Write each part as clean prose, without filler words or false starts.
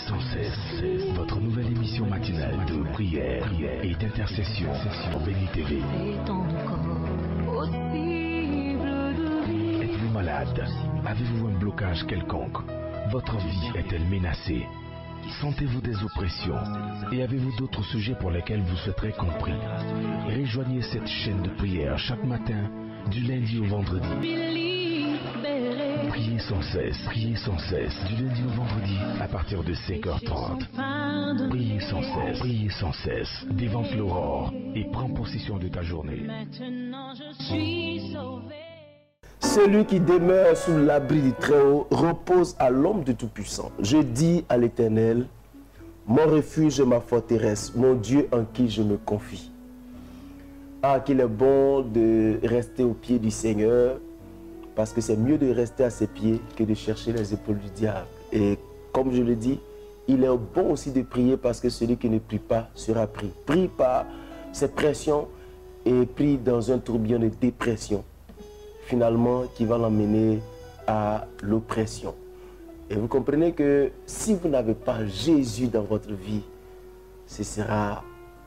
sans cesse, votre nouvelle émission matinale de prière et d'intercession sur Béni TV. Êtes-vous malade? Avez-vous un blocage quelconque? Votre vie est-elle menacée? Sentez-vous des oppressions? Et avez-vous d'autres sujets pour lesquels vous souhaiterez compris? Rejoignez cette chaîne de prière chaque matin, du lundi au vendredi. Priez sans cesse, du lundi au vendredi à partir de 5h30. Priez sans cesse, dévante l'aurore et prends possession de ta journée. Maintenant je suis sauvé. Celui qui demeure sous l'abri du Très-Haut repose à l'ombre du Tout-Puissant. Je dis à l'Éternel, mon refuge et ma forteresse, mon Dieu en qui je me confie. Ah, qu'il est bon de rester aux pieds du Seigneur, parce que c'est mieux de rester à ses pieds que de chercher les épaules du diable. Et comme je le dis, il est bon aussi de prier parce que celui qui ne prie pas sera pris. Prie par ses pressions et prie dans un tourbillon de dépression, finalement, qui va l'emmener à l'oppression. Et vous comprenez que si vous n'avez pas Jésus dans votre vie, ce sera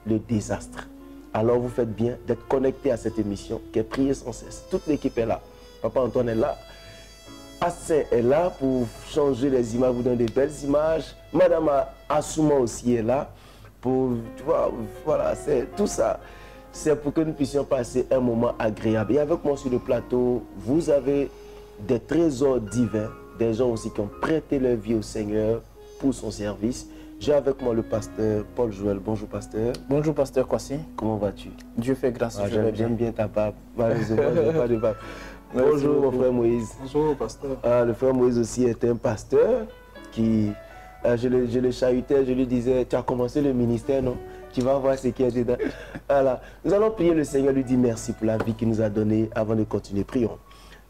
le désastre. Alors vous faites bien d'être connecté à cette émission qui est priée sans cesse. Toute l'équipe est là. Papa Antoine est là. Assez est là pour changer les images, vous donner des belles images. Madame Assouma aussi est là. Pour, tu vois, voilà, c'est tout ça. C'est pour que nous puissions passer un moment agréable. Et avec moi sur le plateau, vous avez des trésors divins, des gens aussi qui ont prêté leur vie au Seigneur pour son service. J'ai avec moi le pasteur Paul Joël. Bonjour pasteur. Bonjour pasteur Kwasi. Comment vas-tu? Dieu fait grâce. J'aime bien ta barbe. Malheureusement, je n'ai pas de barbe. Bonjour mon frère Moïse. Bonjour pasteur. Le frère Moïse aussi est un pasteur qui, je le chahutais, je lui disais, tu as commencé le ministère, non? Tu vas voir ce qui est dedans. Voilà. Nous allons prier le Seigneur, lui dire merci pour la vie qu'il nous a donnée avant de continuer. Prions.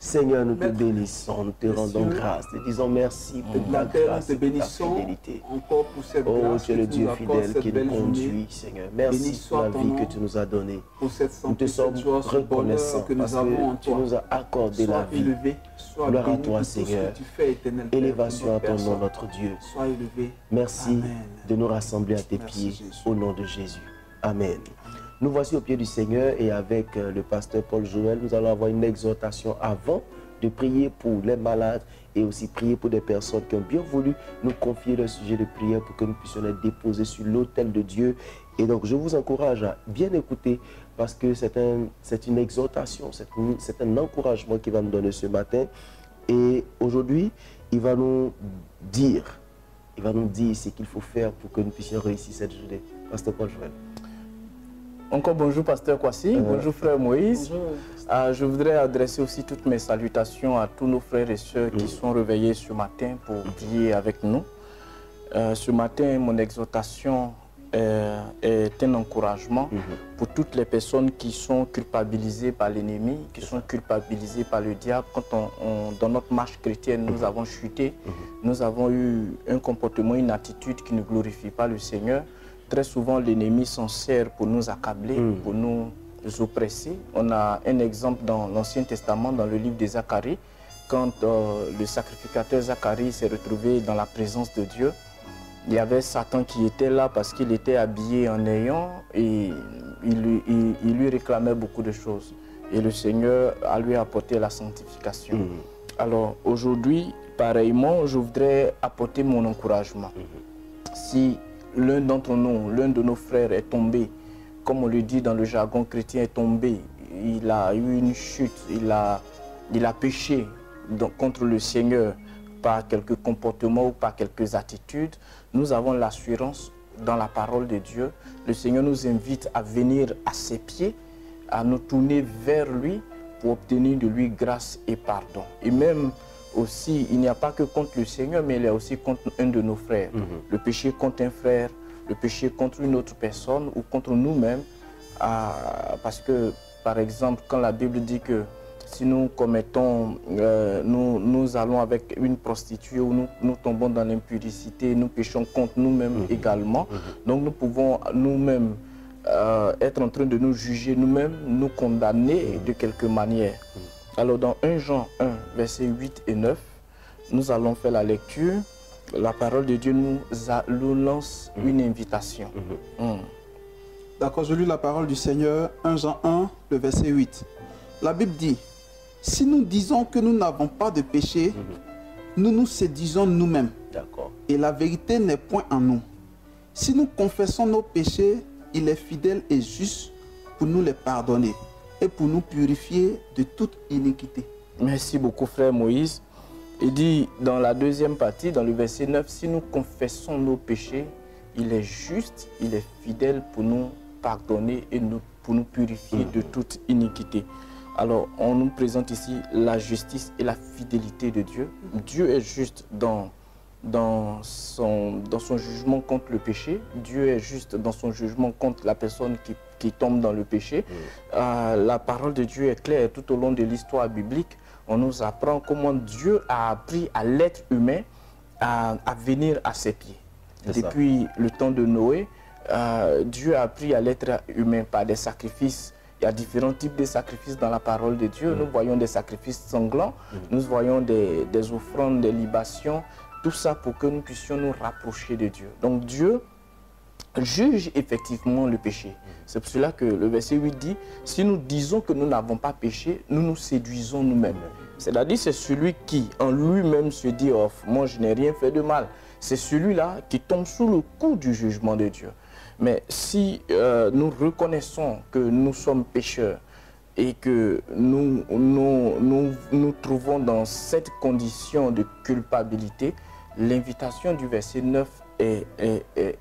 Seigneur, nous te bénissons, nous te rendons grâce, te disons merci pour ta grâce et ta fidélité. Encore pour cette grâce tu es le Dieu fidèle qui nous conduit, Seigneur. Merci pour la vie que tu nous as donnée. Nous te sommes reconnaissants parce que tu nous as accordé la vie. Gloire à toi, Seigneur. Élévation à ton nom, notre Dieu. Merci de nous rassembler à tes pieds au nom de Jésus. Amen. Nous voici au pied du Seigneur et avec le pasteur Paul Joël, nous allons avoir une exhortation avant de prier pour les malades et aussi prier pour des personnes qui ont bien voulu nous confier leur sujet de prière pour que nous puissions les déposer sur l'autel de Dieu. Et donc je vous encourage à bien écouter parce que c'est une exhortation, c'est un encouragement qu'il va nous donner ce matin. Et aujourd'hui, il va nous dire ce qu'il faut faire pour que nous puissions réussir cette journée. Pasteur Paul Joël. Encore bonjour pasteur Kwasi, bonjour frère Moïse. Bonjour. Je voudrais adresser aussi toutes mes salutations à tous nos frères et sœurs qui sont réveillés ce matin pour prier avec nous. Ce matin, mon exhortation est un encouragement pour toutes les personnes qui sont culpabilisées par l'ennemi, qui sont culpabilisées par le diable. Quand dans notre marche chrétienne, nous avons chuté, nous avons eu un comportement, une attitude qui ne glorifie pas le Seigneur. Très souvent, l'ennemi s'en sert pour nous accabler, pour nous oppresser. On a un exemple dans l'Ancien Testament, dans le livre de Zacharie, quand le sacrificateur Zacharie s'est retrouvé dans la présence de Dieu. Il y avait Satan qui était là parce qu'il était habillé en ayant et il lui réclamait beaucoup de choses. Et le Seigneur a lui apporté la sanctification. Alors aujourd'hui, pareillement, je voudrais apporter mon encouragement. Si l'un d'entre nous, l'un de nos frères est tombé, comme on le dit dans le jargon chrétien, est tombé, il a eu une chute, il a péché contre le Seigneur par quelques comportements ou par quelques attitudes, nous avons l'assurance dans la parole de Dieu. Le Seigneur nous invite à venir à ses pieds, à nous tourner vers lui pour obtenir de lui grâce et pardon. Et même aussi, il n'y a pas que contre le Seigneur, mais il y a aussi contre un de nos frères. Le péché contre un frère, le péché contre une autre personne ou contre nous-mêmes. Parce que, par exemple, quand la Bible dit que si nous commettons, nous allons avec une prostituée ou nous tombons dans l'impudicité, nous péchons contre nous-mêmes également. Donc nous pouvons nous-mêmes être en train de nous juger nous-mêmes, nous condamner de quelque manière. Alors dans 1 Jean 1, versets 8 et 9, nous allons faire la lecture La parole de Dieu nous lance une invitation. D'accord, je lis la parole du Seigneur, 1 Jean 1, le verset 8. La Bible dit, si nous disons que nous n'avons pas de péché, nous nous séduisons nous-mêmes. D'accord. Et la vérité n'est point en nous. Si nous confessons nos péchés, il est fidèle et juste pour nous les pardonner et pour nous purifier de toute iniquité. Merci beaucoup, frère Moïse. Il dit dans la deuxième partie, dans le verset 9, si nous confessons nos péchés, il est juste, il est fidèle pour nous pardonner et pour nous purifier de toute iniquité. Alors, on nous présente ici la justice et la fidélité de Dieu. Dieu est juste dans son jugement contre le péché. Dieu est juste dans son jugement contre la personne qui tombe dans le péché. La parole de Dieu est claire tout au long de l'histoire biblique. On nous apprend comment Dieu a appris à l'être humain à venir à ses pieds. Depuis le temps de Noé, Dieu a appris à l'être humain par des sacrifices. Il y a différents types de sacrifices dans la parole de Dieu. Nous voyons des sacrifices sanglants, nous voyons des offrandes, des libations, tout ça pour que nous puissions nous rapprocher de Dieu. Donc Dieu juge effectivement le péché. C'est pour cela que le verset 8 dit, si nous disons que nous n'avons pas péché, nous nous séduisons nous-mêmes. C'est-à-dire c'est celui qui en lui-même se dit, oh, moi je n'ai rien fait de mal. C'est celui-là qui tombe sous le coup du jugement de Dieu. Mais si nous reconnaissons que nous sommes pécheurs et que nous trouvons dans cette condition de culpabilité, l'invitation du verset 9 est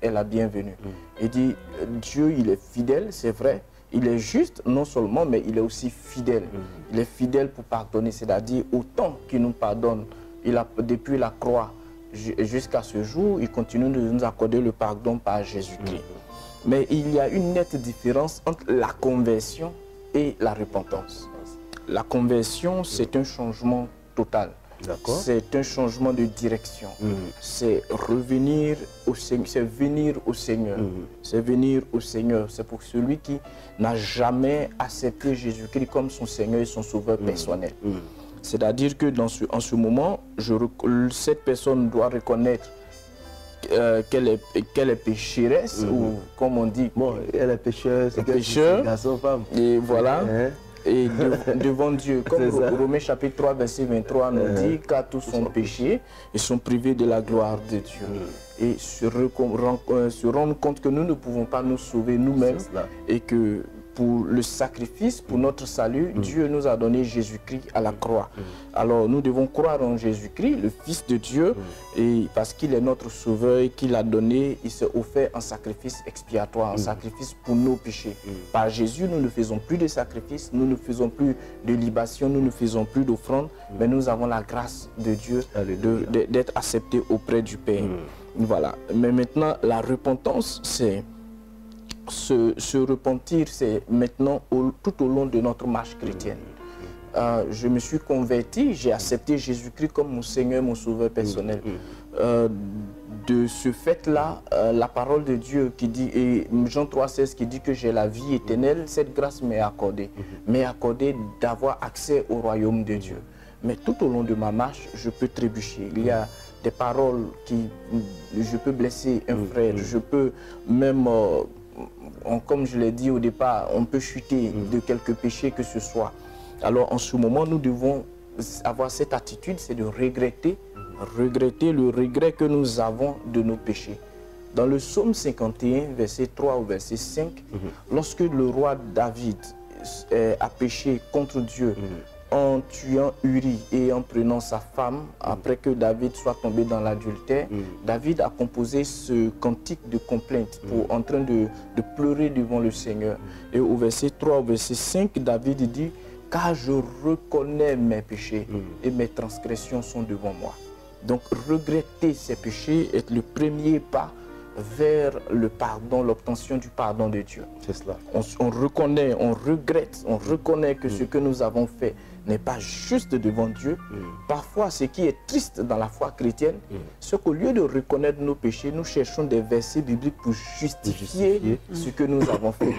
la bienvenue. Il dit, Dieu, il est fidèle, c'est vrai, il est juste non seulement, mais il est aussi fidèle. Il est fidèle pour pardonner, c'est-à-dire autant qu'il nous pardonne, depuis la croix jusqu'à ce jour, il continue de nous accorder le pardon par Jésus-Christ. Mais il y a une nette différence entre la conversion et la repentance. La conversion, c'est un changement total. C'est un changement de direction. C'est revenir au Seigneur, c'est venir au Seigneur. C'est venir au Seigneur. C'est pour celui qui n'a jamais accepté Jésus-Christ comme son Seigneur et son Sauveur personnel. C'est-à-dire que en ce moment, cette personne doit reconnaître qu'elle est pécheresse, ou comme on dit, bon, elle est pécheuse, garçon, femme. Et voilà. Et devant Dieu, comme Romains chapitre 3, verset 23 nous dit, car tous sont péchés et sont privés de la gloire de Dieu. Et se rendre compte que nous ne pouvons pas nous sauver nous-mêmes et que pour le sacrifice, pour notre salut, Dieu nous a donné Jésus-Christ à la croix. Alors nous devons croire en Jésus-Christ, le Fils de Dieu, et parce qu'il est notre Sauveur et qu'il a donné, il s'est offert un sacrifice expiatoire, un sacrifice pour nos péchés. Par Jésus, nous ne faisons plus de sacrifices, nous ne faisons plus de libation, nous ne faisons plus d'offrandes, mais nous avons la grâce de Dieu d'être acceptés auprès du Père. Voilà. Mais maintenant, la repentance, c'est se repentir, c'est maintenant tout au long de notre marche chrétienne. Je me suis converti, j'ai accepté Jésus-Christ comme mon Seigneur, mon Sauveur personnel. De ce fait-là, la parole de Dieu qui dit, et Jean 3,16 qui dit que j'ai la vie éternelle, cette grâce m'est accordée. M'est accordée d'avoir accès au royaume de Dieu. Mais tout au long de ma marche, je peux trébucher. Il y a des paroles je peux blesser un frère, je peux même... comme je l'ai dit au départ, on peut chuter de quelques péchés que ce soit. Alors en ce moment, nous devons avoir cette attitude, c'est de regretter le regret que nous avons de nos péchés. Dans le psaume 51, verset 3 au verset 5, lorsque le roi David a péché contre Dieu, en tuant Uri et en prenant sa femme, après que David soit tombé dans l'adultère, David a composé ce cantique de complainte en train de pleurer devant le Seigneur. Et au verset 3, au verset 5, David dit, « Car je reconnais mes péchés et mes transgressions sont devant moi. » Donc regretter ses péchés est le premier pas vers le pardon, l'obtention du pardon de Dieu. C'est cela. On reconnaît, on regrette, on reconnaît que ce que nous avons fait n'est pas juste devant Dieu. Parfois, ce qui est triste dans la foi chrétienne, c'est qu'au lieu de reconnaître nos péchés, nous cherchons des versets bibliques pour justifier ce que nous avons fait.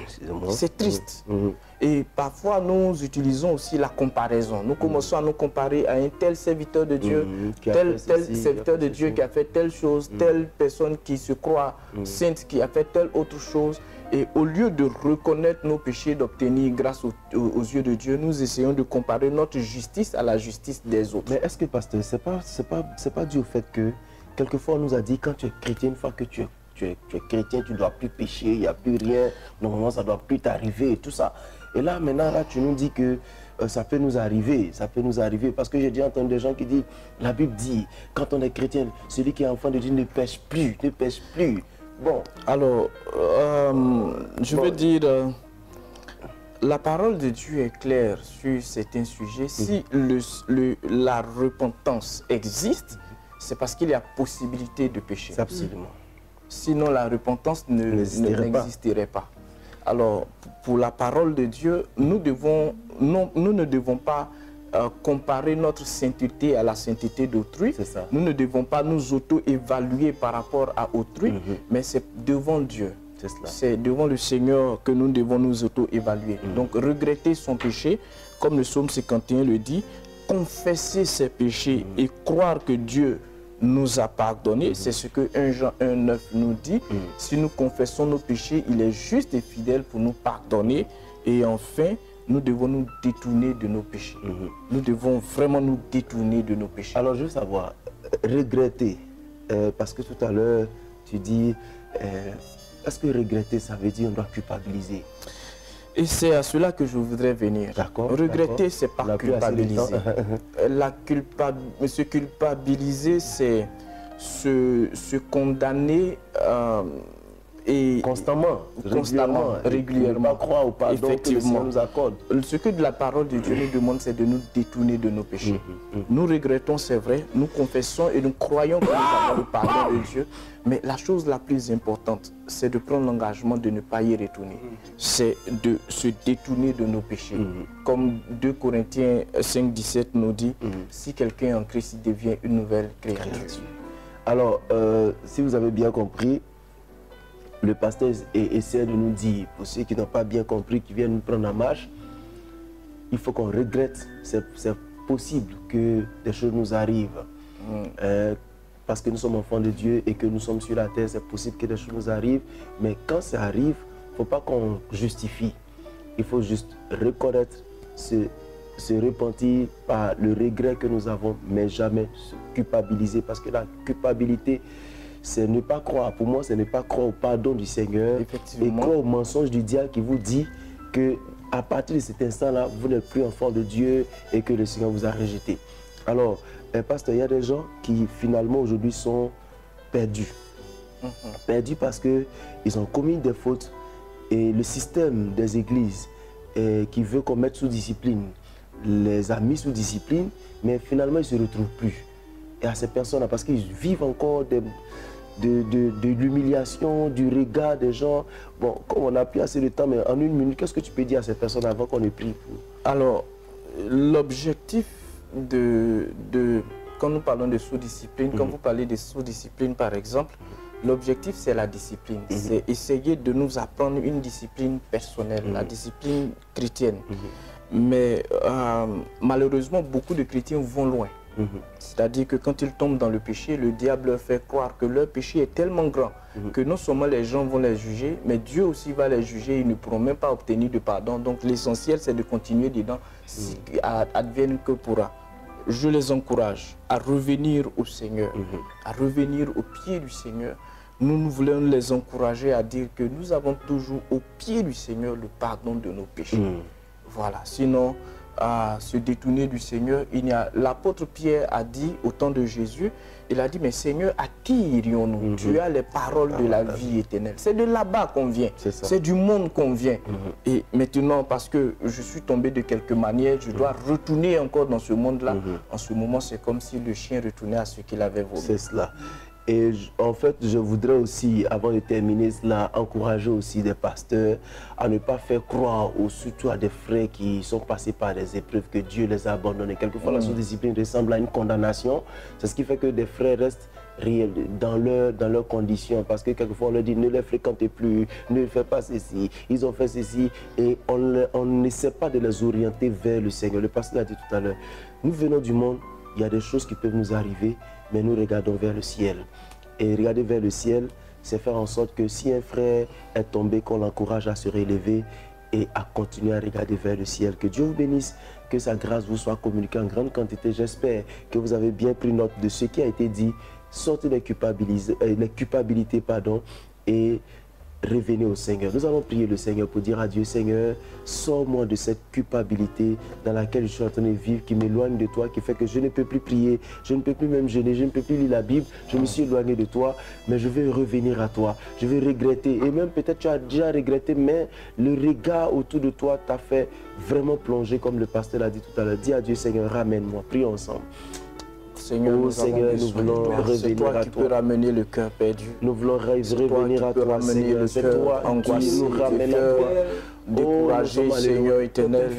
C'est triste. Et parfois, nous utilisons aussi la comparaison. Nous commençons à nous comparer à un tel serviteur de Dieu, tel serviteur de Dieu qui a fait telle chose, telle personne qui se croit sainte, qui a fait telle autre chose. Et au lieu de reconnaître nos péchés, d'obtenir grâce aux yeux de Dieu, nous essayons de comparer notre justice à la justice des autres. Mais est-ce que, pasteur, c'est pas dû au fait que, quelquefois, on nous a dit, quand tu es chrétien, une fois que tu es chrétien, tu ne dois plus pécher, il n'y a plus rien, normalement, ça ne doit plus t'arriver et tout ça. Et là, maintenant, là, tu nous dis que ça peut nous arriver, parce que j'ai déjà entendu des gens qui disent, la Bible dit, quand on est chrétien, celui qui est enfant de Dieu ne pêche plus. Bon, alors, je veux dire, la parole de Dieu est claire sur certains sujets. Si la repentance existe, c'est parce qu'il y a possibilité de pécher. Absolument. Sinon, la repentance n'existerait pas. Alors, pour la parole de Dieu, nous ne devons pas comparer notre sainteté à la sainteté d'autrui. Nous ne devons pas nous auto-évaluer par rapport à autrui, mais c'est devant Dieu. C'est devant le Seigneur que nous devons nous auto-évaluer. Donc, regretter son péché, comme le psaume 51 le dit, confesser ses péchés et croire que Dieu nous a pardonné, c'est ce que 1 Jean 1,9 nous dit. Si nous confessons nos péchés, il est juste et fidèle pour nous pardonner. Et enfin, nous devons nous détourner de nos péchés. Nous devons vraiment nous détourner de nos péchés. Alors, je veux savoir, regretter, parce que tout à l'heure, tu dis, est-ce que regretter, ça veut dire qu'on doit culpabiliser? Et c'est à cela que je voudrais venir. Regretter, c'est pas culpabiliser. Se culpabiliser, c'est se condamner et constamment, régulièrement. Croire au pardon effectivement, que nous accorde. Ce que la parole de Dieu nous demande, c'est de nous détourner de nos péchés. Nous regrettons, c'est vrai, nous confessons et nous croyons que nous avons le pardon de Dieu. Mais la chose la plus importante, c'est de prendre l'engagement de ne pas y retourner. C'est de se détourner de nos péchés. Comme 2 Corinthiens 5, 17 nous dit, si quelqu'un est en Christ, il devient une nouvelle créature. Alors, si vous avez bien compris, le pasteur essaie de nous dire, pour ceux qui n'ont pas bien compris, qui viennent nous prendre en marche, il faut qu'on regrette. C'est possible que des choses nous arrivent. Parce que nous sommes enfants de Dieu et que nous sommes sur la terre, c'est possible que des choses nous arrivent. Mais quand ça arrive, il ne faut pas qu'on justifie. Il faut juste reconnaître, se repentir par le regret que nous avons, mais jamais se culpabiliser. Parce que la culpabilité, c'est ne pas croire. Pour moi, c'est ne pas croire au pardon du Seigneur et croire au mensonge du diable qui vous dit que à partir de cet instant-là, vous n'êtes plus enfant de Dieu et que le Seigneur vous a rejeté. Alors, pasteur, il y a des gens qui finalement aujourd'hui sont perdus. Perdus parce qu'ils ont commis des fautes et le système des églises qui veut qu'on mette sous discipline, les a mis sous discipline, mais finalement ils ne se retrouvent plus. Et à ces personnes-là, parce qu'ils vivent encore de l'humiliation, du regard des gens. Bon, comme on n'a plus assez de temps, mais en une minute, qu'est-ce que tu peux dire à ces personnes avant qu'on ait pris pour... Alors, l'objectif quand nous parlons de sous-discipline, quand vous parlez de sous-discipline par exemple, l'objectif c'est la discipline. C'est essayer de nous apprendre une discipline personnelle, la discipline chrétienne. Mais malheureusement, beaucoup de chrétiens vont loin. C'est-à-dire que quand ils tombent dans le péché, le diable leur fait croire que leur péché est tellement grand que non seulement les gens vont les juger, mais Dieu aussi va les juger, ils ne pourront même pas obtenir de pardon. Donc l'essentiel c'est de continuer dedans, advienne que pourra. Je les encourage à revenir au Seigneur, à revenir au pied du Seigneur. Nous voulons les encourager à dire que nous avons toujours au pied du Seigneur le pardon de nos péchés. Voilà, sinon, à se détourner du Seigneur, l'apôtre Pierre a dit au temps de Jésus, il a dit, mais Seigneur, à qui irions-nous? Tu as les paroles de la vie éternelle. C'est de là-bas qu'on vient, c'est du monde qu'on vient. Et maintenant, parce que je suis tombé de quelque manière, je dois retourner encore dans ce monde-là. En ce moment, c'est comme si le chien retournait à ce qu'il avait volé. C'est cela. Et en fait, je voudrais aussi, avant de terminer cela, encourager aussi des pasteurs à ne pas faire croire, surtout à des frères qui sont passés par des épreuves, que Dieu les a abandonnés. Quelquefois, la sous-discipline ressemble à une condamnation. C'est ce qui fait que des frères restent réels dans leurs conditions. Parce que quelquefois, on leur dit, ne les fréquentez plus, ne faites pas ceci. Ils ont fait ceci. Et on n'essaie pas de les orienter vers le Seigneur. Le pasteur l'a dit tout à l'heure. Nous venons du monde, il y a des choses qui peuvent nous arriver, mais nous regardons vers le ciel. Et regarder vers le ciel, c'est faire en sorte que si un frère est tombé, qu'on l'encourage à se relever et à continuer à regarder vers le ciel. Que Dieu vous bénisse, que sa grâce vous soit communiquée en grande quantité. J'espère que vous avez bien pris note de ce qui a été dit. Sortez les culpabilités, et revenez au Seigneur. Nous allons prier le Seigneur pour dire à Dieu, Seigneur, sors-moi de cette culpabilité dans laquelle je suis en train de vivre, qui m'éloigne de toi, qui fait que je ne peux plus prier, je ne peux plus même jeûner, je ne peux plus lire la Bible, je me suis éloigné de toi, mais je vais revenir à toi, je vais regretter, et même peut-être tu as déjà regretté, mais le regard autour de toi t'a fait vraiment plonger, comme le pasteur l'a dit tout à l'heure. Dis à Dieu, Seigneur, ramène-moi, prions ensemble. Seigneur, nous voulons revenir à toi. Tu peux ramener le cœur perdu. Nous voulons revenir à toi, Seigneur. C'est toi qui nous ramène à toi. Découragé, Seigneur éternel.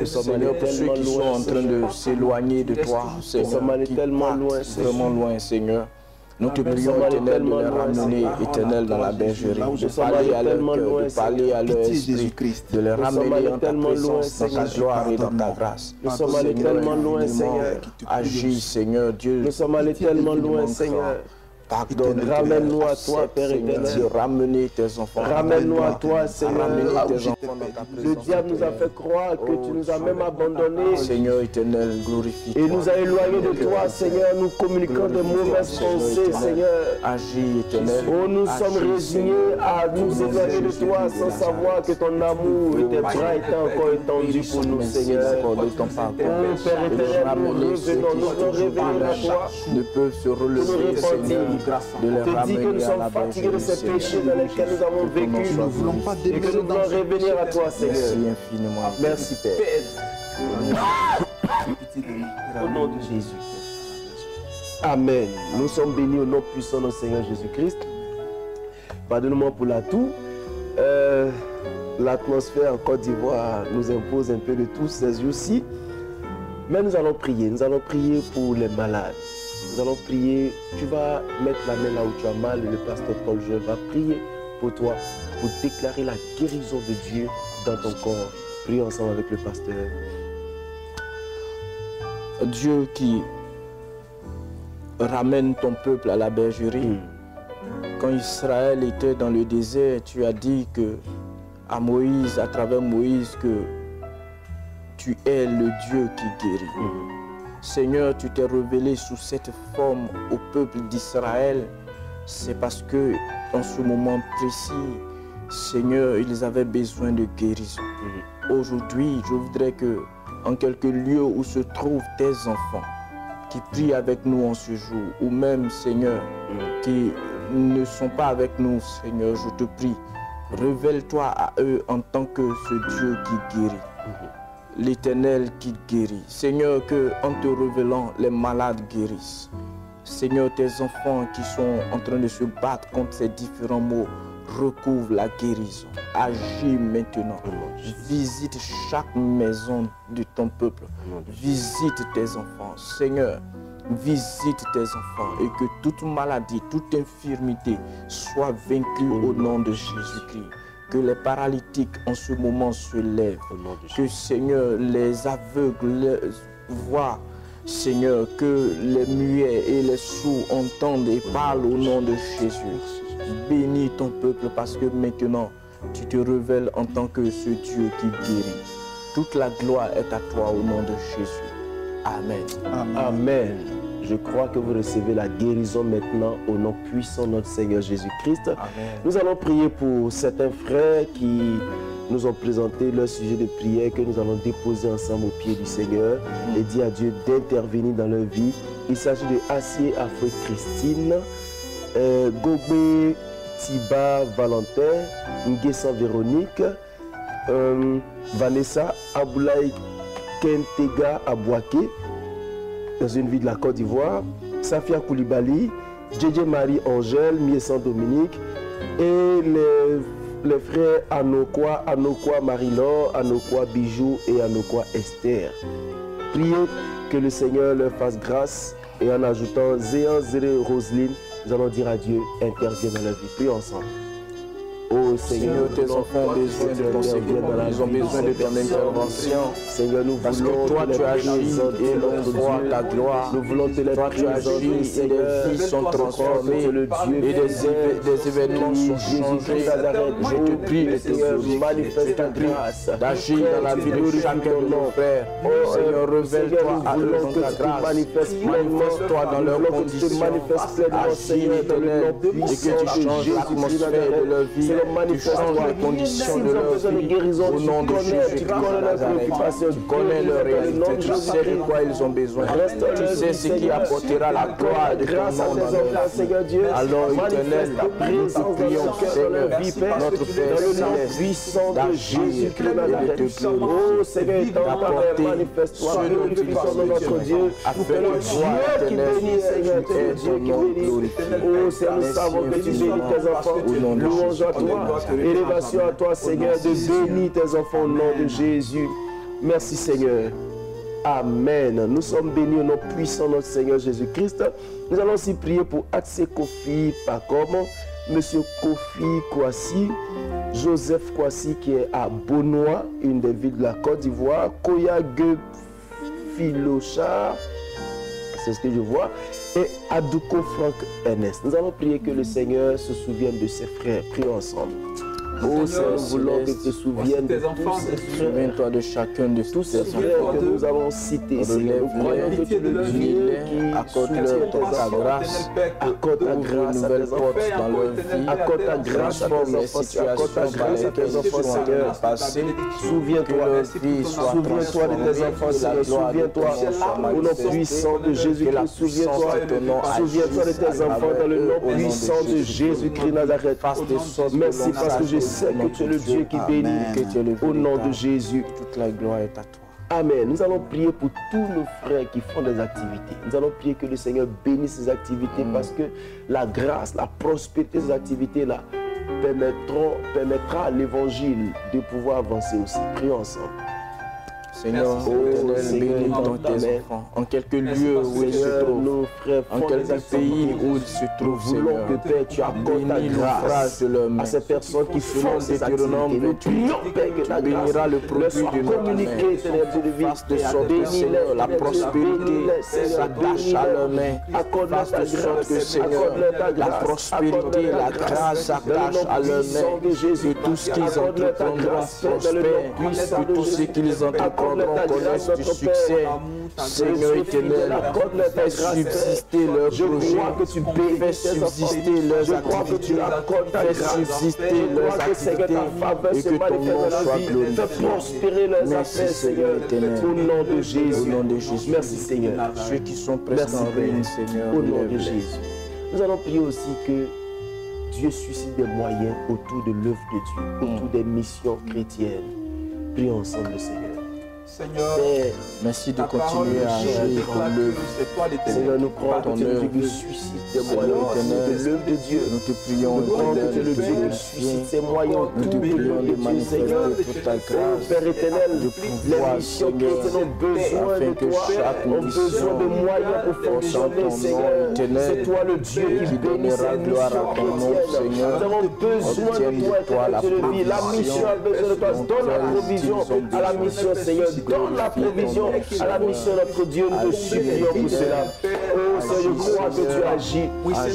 Seigneur, pour ceux qui sont en train de s'éloigner de toi, Seigneur, qui partent vraiment loin, Seigneur. Nous te prions, éternel, de les ramener, éternel, dans la bergerie, de parler à leur cœur, de parler à leur esprit, de les ramener en ta présence, dans ta gloire et dans ta grâce. Nous sommes allés tellement loin, Seigneur. Agis, Seigneur Dieu. Nous sommes allés tellement loin, Seigneur. Ramène-nous à toi, Père éternel. Ramenez tes enfants. Ramène-nous à toi, Seigneur. Ramenez tes enfants dans ta présence. Le diable nous a fait croire que tu nous as même abandonnés. Seigneur éternel, glorifie. Et nous a éloignés de toi, Seigneur. Nous communiquons de mauvaises pensées, Seigneur. Agis, éternel. Oh, nous sommes résignés à nous éloigner de toi sans savoir que ton amour et tes bras étaient encore étendus pour nous, Seigneur. Oh, Père éternel, nous voulons revenir à toi. Ne peuvent se relever, Seigneur. De les ramener que nous sommes fatigués de ces péchés dans lesquels nous avons vécu et que nous voulons revenir à toi, Seigneur. Merci infiniment. Merci, Père. Au nom de Jésus. Amen. Nous sommes bénis au nom puissant de notre Seigneur Jésus-Christ. Pardonne-moi pour la toux. L'atmosphère en Côte d'Ivoire nous impose un peu de tout ces jours-ci. Mais nous allons prier. Nous allons prier pour les malades. Nous allons prier, tu vas mettre la main là où tu as mal et le pasteur Paul Jean va prier pour toi, pour déclarer la guérison de Dieu dans ton corps. Prions ensemble avec le pasteur. Dieu qui ramène ton peuple à la bergerie. Quand Israël était dans le désert, tu as dit que à Moïse, à travers Moïse, que tu es le Dieu qui guérit. Seigneur, tu t'es révélé sous cette forme au peuple d'Israël. C'est parce que, en ce moment précis, Seigneur, ils avaient besoin de guérison. Aujourd'hui, je voudrais que, en quelques lieux où se trouvent tes enfants, qui prient avec nous en ce jour, ou même, Seigneur, qui ne sont pas avec nous, Seigneur, je te prie, révèle-toi à eux en tant que ce Dieu qui guérit. L'Éternel qui guérit. Seigneur, que en te révélant, les malades guérissent. Seigneur, tes enfants qui sont en train de se battre contre ces différents maux, recouvre la guérison. Agis maintenant. Visite chaque maison de ton peuple. Visite tes enfants. Seigneur, visite tes enfants et que toute maladie, toute infirmité soit vaincue au nom de Jésus-Christ. Que les paralytiques en ce moment se lèvent. Que Seigneur, les aveugles voient. Seigneur, que les muets et les sourds entendent et parlent au nom de Jésus. Bénis ton peuple parce que maintenant, tu te révèles en tant que ce Dieu qui guérit. Toute la gloire est à toi au nom de Jésus. Amen. Amen. Je crois que vous recevez la guérison maintenant au nom puissant de notre Seigneur Jésus-Christ. Nous allons prier pour certains frères qui nous ont présenté leur sujet de prière que nous allons déposer ensemble au pied du Seigneur et dire à Dieu d'intervenir dans leur vie. Il s'agit de Assier Afro Christine, Gobé Tiba Valentin, Nguessan Véronique, Vanessa Aboulaye Kentega Abouake, dans une ville de la Côte d'Ivoire, Safia Koulibaly, JJ Marie-Angèle, Miessan Dominique et les frères Anokwa Marie-Laure, Anokwa Bijou et Anokwa Esther. Priez que le Seigneur leur fasse grâce et en ajoutant Zéan Zéré Roselyne, nous allons dire à Dieu, interviens dans leur vie. Prions ensemble. Oh Seigneur, tes enfants ont besoin de ton secours, ils ont besoin de ton intervention. Seigneur, nous parce voulons que toi tu agis et notre foi, ta gloire. Nous voulons te les présenter, et des vies sont transformées et des événements sont changés. Je te prie de te manifeste ta grâce, d'agir dans la vie de chacun de nos frères. Oh Seigneur, révèle-toi à eux dans ta grâce. Manifeste-toi dans leurs conditions. Agis éternel et que tu changes l'atmosphère de leur vie. Tu changes les conditions de leur vie. Au nom de Jésus-Christ de Nazareth, tu connais leur réalité, tu sais de quoi ils ont besoin. Tu sais ce qui apportera la gloire de ton nom dans leur vie. Alors, éternel, nous te prions, Seigneur, notre Père céleste, d'agir et de te glorifier, d'apporter ce dont ils ont besoin, afin que toi, éternel, tu aies ton nom glorifié. Oh Seigneur, nous savons que tu bénis tes enfants. Louange à toi. Élévation à toi, Seigneur, de bénir tes enfants au nom de Jésus. Merci, Seigneur. Amen. Nous sommes bénis au nom puissant de notre Seigneur Jésus-Christ. Nous allons aussi prier pour Axé Kofi Pakom, Monsieur Kofi Kwasi, Joseph Kwasi qui est à Bonois, une des villes de la Côte d'Ivoire, Koyage Philochar, c'est ce que je vois, et Adouko Franck Ernest. Nous allons prier que le Seigneur se souvienne de ses frères. Prions ensemble. Oh Seigneur, nous voulons que tu te souviennes de tous ces frères. Souviens-toi de chacun de tous ces frères que nous avons cités. Seigneur, nous croyons que tu es le Dieu qui accorde ta grâce. Accorde ta grâce à tes enfants dans leur vie. Accorde ta grâce à tes enfants. Accorde ta grâce à tes enfants, Seigneur. Souviens-toi. Souviens-toi de tes enfants, Seigneur. Souviens-toi au nom puissant de Jésus-Christ. Souviens-toi. Souviens-toi de tes enfants dans le nom puissant de Jésus-Christ Nazareth. Merci parce que je sais que tu es le Dieu qui bénit, au nom de Jésus. Toute la gloire est à toi. Amen. Nous allons prier pour tous nos frères qui font des activités. Nous allons prier que le Seigneur bénisse ces activités parce que la grâce, la prospérité de ces activités-là permettra à l'évangile de pouvoir avancer aussi. Prions ensemble. Seigneur, bénis donc tes enfants, en quelque lieu où ils se trouvent, en quelque pays où ils se trouvent, Seigneur. Que Père, tu accordes ta grâce à ces personnes qui font ces activités. Nous prions, Père, que ta grâce le produit de communiquer, Seigneur, fasse de sorte, Seigneur, la prospérité s'attache à leurs mains. Fasse de sorte que, Seigneur, la prospérité, la grâce s'attache à leurs mains. Que tout ce qu'ils entreprendront prospère, que tout ce qu'ils entreprendront connaissent du succès. Seigneur éternel, fais subsister leurs projets, fais subsister leurs activités, fais subsister leurs activités et que ton nom soit glorifié. Merci Seigneur éternel, au nom de Jésus. Merci Seigneur. Ceux qui sont presque en ruine, Seigneur, au nom de Jésus. Nous allons prier aussi que Dieu suscite des moyens autour de l'œuvre de Dieu, autour des missions chrétiennes. Prions ensemble, Seigneur. Seigneur, merci de continuer à agir pour l'œuvre. Seigneur, nous croyons ton œuvre qui suscite des moyens de l'œuvre de Dieu. Nous te prions, nous croyons que tu es le Dieu qui suscite ces moyens. Nous te prions de manifester toute ta grâce, Père éternel, de pouvoir, Seigneur, afin que chaque ont besoin de moyens pour fonctionner, Seigneur. C'est toi le Dieu qui donnera gloire à ton nom, Seigneur. Nous avons besoin de toi, la mission a besoin de toi. Donne la provision à la mission, Seigneur. Donne la provision à la mission de notre Dieu. Nous te supplions pour cela. Oh Seigneur, je crois que tu agis.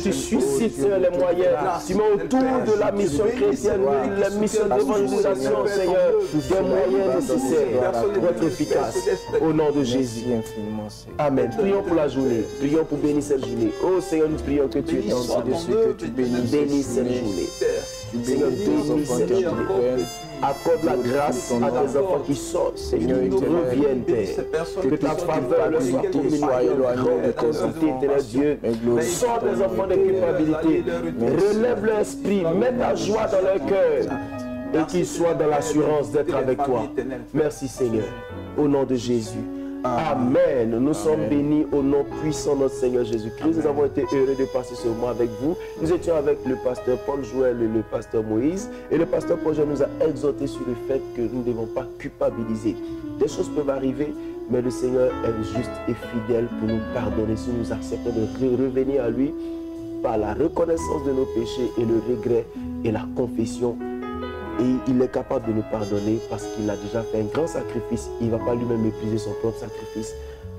Tu suscites, Seigneur, les moyens. Tu mets autour de la mission chrétienne, la mission d'évangélisation, Seigneur, des moyens nécessaires pour être efficace. Au nom de Jésus. Amen. Prions pour la journée. Prions pour bénir cette journée. Oh Seigneur, nous prions que tu es dans que tu bénisses cette journée. Seigneur, bénis cette journée. Accorde la grâce à tes enfants qui sortent, Seigneur, et qui reviennent, Père. Que ta faveur leur soit communiquée, grande intensité, éternel Dieu. Sors des enfants de culpabilité. Relève leur esprit, mets ta joie dans leur cœur. Et qu'ils soient dans l'assurance d'être avec toi. Merci, Seigneur. Au nom de Jésus. Amen. Nous sommes bénis au nom puissant de notre Seigneur Jésus-Christ. Nous avons été heureux de passer ce moment avec vous. Nous étions avec le pasteur Paul Joël et le pasteur Moïse. Et le pasteur Paul Joël nous a exhorté sur le fait que nous ne devons pas culpabiliser. Des choses peuvent arriver, mais le Seigneur est juste et fidèle pour nous pardonner si nous acceptons de revenir à lui par la reconnaissance de nos péchés et le regret et la confession. Et il est capable de nous pardonner parce qu'il a déjà fait un grand sacrifice. Il ne va pas lui-même mépriser son propre sacrifice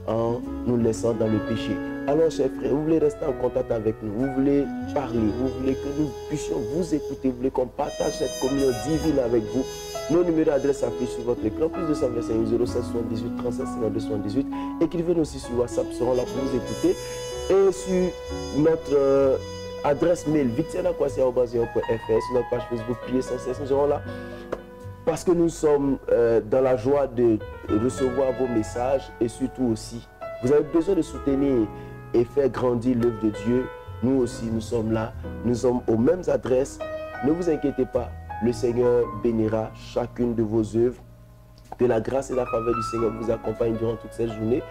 en nous laissant dans le péché. Alors, chers frères, vous voulez rester en contact avec nous, vous voulez parler, vous voulez que nous puissions vous écouter, vous voulez qu'on partage cette communion divine avec vous. Nos numéros d'adresse s'affichent sur votre écran, plus 225 07 78 37 52 78. Écrivez-nous aussi sur WhatsApp, seront là pour vous écouter. Et sur notre adresse mail, victianakwasi@yahoo.fr, sur notre page Facebook, priez sans cesse, nous serons là. Parce que nous sommes dans la joie de recevoir vos messages et surtout aussi, vous avez besoin de soutenir et faire grandir l'œuvre de Dieu. Nous aussi, nous sommes là. Nous sommes aux mêmes adresses. Ne vous inquiétez pas, le Seigneur bénira chacune de vos œuvres. Que la grâce et la faveur du Seigneur vous accompagnent durant toute cette journée.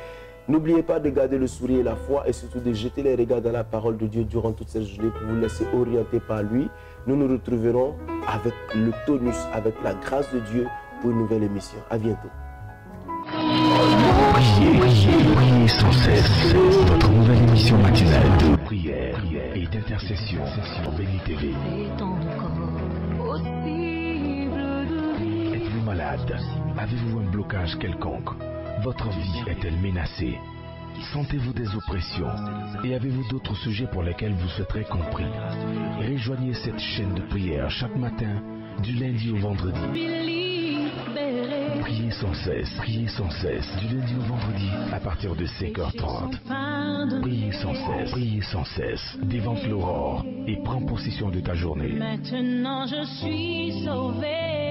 N'oubliez pas de garder le sourire et la foi et surtout de jeter les regards dans la parole de Dieu durant toute cette journée pour vous laisser orienter par lui. Nous nous retrouverons avec le tonus, avec la grâce de Dieu pour une nouvelle émission. À bientôt. Priez sans cesse. Votre nouvelle émission matinale de prière et d'intercession sur Béni TV. Êtes-vous malade? Avez-vous un blocage quelconque? Votre vie est-elle menacée? Sentez-vous des oppressions? Et avez-vous d'autres sujets pour lesquels vous souhaiterez compris? Rejoignez cette chaîne de prière chaque matin, du lundi au vendredi. Priez sans cesse, du lundi au vendredi, à partir de 5h30. Priez sans cesse, dévante l'aurore et prends possession de ta journée. Maintenant je suis sauvé.